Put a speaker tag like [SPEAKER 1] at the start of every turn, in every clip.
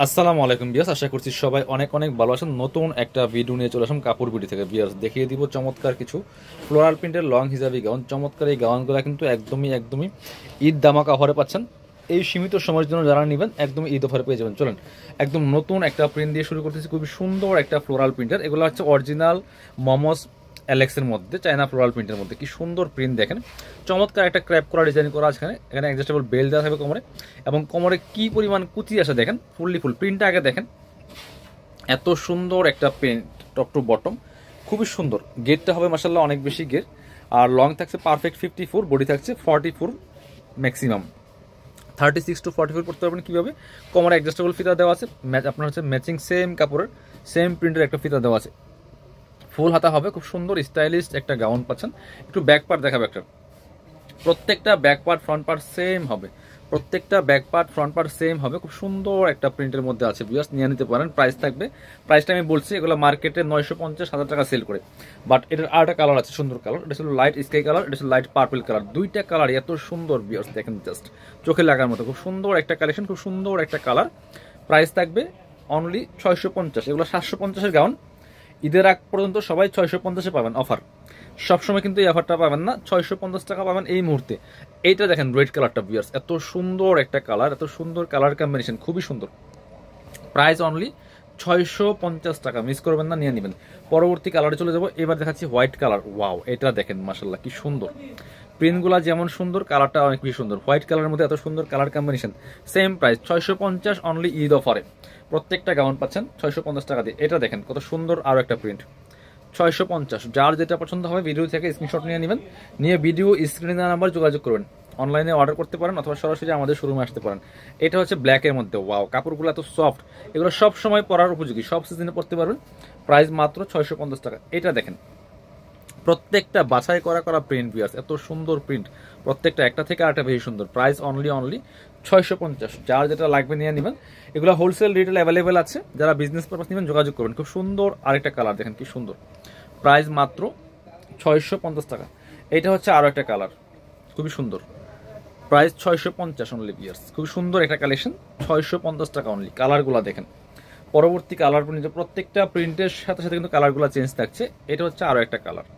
[SPEAKER 1] আসসালামু আলাইকুম বিয়াস, আশা করছি সবাই অনেক অনেক ভালো আছেন। নতুন একটা ভিডিও নিয়ে চলে আসলাম কাপড় বিডি থেকে। বিয়াস দেখিয়ে দিব চমৎকার কিছু ফ্লোরাল প্রিন্টের লং হিজাবি গাউন। চমৎকার এই গাউনগুলো কিন্তু একদমই ঈদ দামাকা অফারে পাচ্ছেন। এই সীমিত সময়ের জন্য যারা নেবেন একদমই ঈদ অফারে পেয়ে যাবেন। চলেন একদম নতুন একটা প্রিন্ট দিয়ে শুরু করতেছি। খুবই সুন্দর একটা ফ্লোরাল প্রিন্টার। এগুলো হচ্ছে অরিজিনাল মমস অ্যালেক্সের মধ্যে, চায়না ফ্লোরাল প্রিন্টের মধ্যে। কি সুন্দর প্রিন্ট দেখেন, চমৎকার একটা ক্র্যাপ করা ডিজাইন করা আছে। এখানে অ্যাডজাস্টেবল বেল্ট দেওয়া থাকবে কোমরে, এবং কোমরে কি পরিমাণ কুচি আসে দেখেন। ফুল প্রিন্টটা আগে দেখেন, এত সুন্দর একটা প্রিন্ট টপ টু বটম, খুবই সুন্দর। গেটটা হবে মাসাল্লাহ অনেক বেশি গেট, আর লং থাকছে পারফেক্ট 54, বডি থাকছে 44 ম্যাক্সিমাম। 36 to 44 পড়তে পারবেন কীভাবে, কোমরে অ্যাডজাস্টেবল ফিতা দেওয়া আছে। আপনার হচ্ছে ম্যাচিং সেম কাপড়ের সেম প্রিন্টের একটা ফিতা দেওয়া আছে। ফুল হাতা হবে, খুব সুন্দর স্টাইলিশ একটা গাউন পাচ্ছেন। একটু ব্যাক পার্ট দেখাবে একটা, প্রত্যেকটা back part front part same হবে, প্রত্যেকটা back part front part same হবে। খুব সুন্দর একটা প্রিন্টের মধ্যে আছে। ভিউয়ার্স নিয়ে নিতে পারেন। প্রাইস থাকবে, প্রাইসটা আমি বলছি, এগুলো মার্কেটে 950,000 টাকা সেল করে, বাট এটার আরেকটা কালার আছে, সুন্দর কালার। এটা ছিল লাইট স্কাই কালার, এটা ছিল লাইট পার্পল কালার। দুইটা কালার এত সুন্দর ভিউয়ার্স, দেখেন জাস্ট চোখে লাগার মতো। খুব সুন্দর একটা কালেকশন, খুব সুন্দর একটা কালার। প্রাইস থাকবে অনলি 650। এগুলো 750-এর গাউন। ঈদের আগ পর্যন্ত সবাই 650-এ পাবেন অফার। সবসময় কিন্তু এই অফারটা পাবেন না, 650 টাকা পাবেন এই মুহূর্তে। এইটা দেখেন রেড কালারটা ভিউয়ার্স, এত সুন্দর একটা কালার, এত সুন্দর কালার কম্বিনেশন, খুবই সুন্দর। প্রাইস অনলি 650 টাকা, মিস করবেন না, নিয়ে নেবেন। পরবর্তী কালারে চলে যাবো। এবার দেখাচ্ছি হোয়াইট কালার। ওয়াও, এটা দেখেন মাশাল্লাহ কি সুন্দর। প্রিন্টগুলা যেমন সুন্দর, কালারটা অনেক বেশি সুন্দর। হোয়াইট কালারের মধ্যে এত সুন্দর colour combination. Same price 650 only Eid অফারে। প্রত্যেকটা গাউন পাচ্ছেন 650 টাকা দিয়ে। এটা দেখেন কত সুন্দর, আরও একটা প্রিন্ট 650। যার যেটা পছন্দ হবে ভিডিও থেকে স্ক্রিনশট নিয়ে নেবেন, নিয়ে ভিডিও স্ক্রিনে দেওয়া নাম্বার যোগাযোগ করবেন। অনলাইনে অর্ডার করতে পারেন অথবা সরাসরি আমাদের শোরুমে আসতে পারেন। এটা হচ্ছে ব্ল্যাকের মধ্যে। ওয়াও, কাপড়গুলো এত সফট, এগুলো সব সময় পরার উপযোগী, সব সিজনে পরতে পারবেন। প্রাইস মাত্র 650 টাকা। এটা দেখেন প্রত্যেকটা বাছাই করা প্রিন্ট ভিউয়ার্স, এত সুন্দর প্রিন্ট, প্রত্যেকটা একটা থেকে আরেকটা বেশি সুন্দর। Price only 650। যার যেটা লাগবে নিয়ে নেবেন। এগুলো হোলসেল রিটেল অ্যাভেলেবেল আছে, যারা বিজনেস পারপাস নেবেন যোগাযোগ করবেন। খুব সুন্দর আরেকটা কালার দেখেন কি সুন্দর। প্রাইস মাত্র 650 টাকা। এটা হচ্ছে আরও একটা কালার, খুবই সুন্দর। প্রাইস 650 অনলি ভিউয়ার্স, খুব সুন্দর একটা কালেকশন। 650 টাকা অনলি। কালারগুলো দেখেন, পরবর্তী কালার প্রিন্ট, প্রত্যেকটা প্রিন্টের সাথে সাথে কিন্তু কালারগুলো চেঞ্জ থাকছে। এটা হচ্ছে আরও একটা কালার।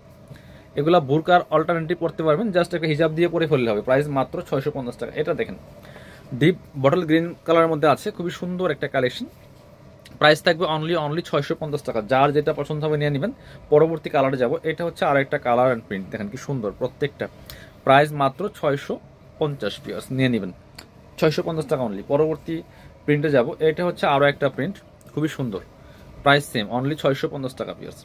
[SPEAKER 1] এগুলা বুরকার অল্টারনেটিভ পড়তে পারবেন, জাস্ট একটা হিজাব দিয়ে পরে ফেললে হবে। প্রাইস মাত্র 650 টাকা। এটা দেখেন ডিপ বটল গ্রিন কালারের মধ্যে আছে, খুবই সুন্দর একটা কালেকশন। প্রাইস থাকবে অনলি 650 টাকা। যার যেটা পছন্দ হবে নিয়ে নেবেন। পরবর্তী কালারে যাব। এটা হচ্ছে আর একটা কালার অ্যান্ড প্রিন্ট, দেখেন কি সুন্দর প্রত্যেকটা। প্রাইস মাত্র 650 পিয়ার্স, নিয়ে নেবেন 650 টাকা অনলি। পরবর্তী প্রিন্টে যাব। এটা হচ্ছে আরও একটা প্রিন্ট, খুবই সুন্দর। প্রাইস সেম, অনলি 650 টাকা পিয়ার্স।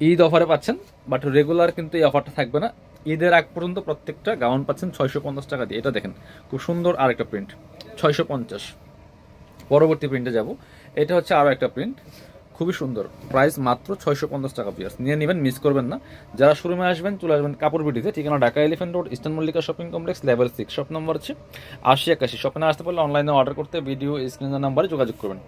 [SPEAKER 1] ঈদ অফারে পাচ্ছেন, বাট রেগুলার কিন্তু এই অফারটা থাকবে না। ঈদের আগ পর্যন্ত প্রত্যেকটা গাউন পাচ্ছেন 650 টাকা দিয়ে। এটা দেখেন খুব সুন্দর আরেকটা প্রিন্ট, 650। পরবর্তী প্রিন্টে যাব। এটা হচ্ছে আরও একটা প্রিন্ট, খুবই সুন্দর। প্রাইস মাত্র 650 টাকা পিয়ার্স, নিয়ে নেবেন, মিস করবেন না। যারা শোরুমে আসবেন চলে আসবেন কাপড় বিডিতে। ঠিকানা Dhaka elephant road, eastern Mallika shopping complex, level 6, shop number হচ্ছে 8081। শপে না আসতে পারলে অনলাইনে অর্ডার করতে ভিডিও স্ক্রিনের নাম্বারে যোগাযোগ করবেন।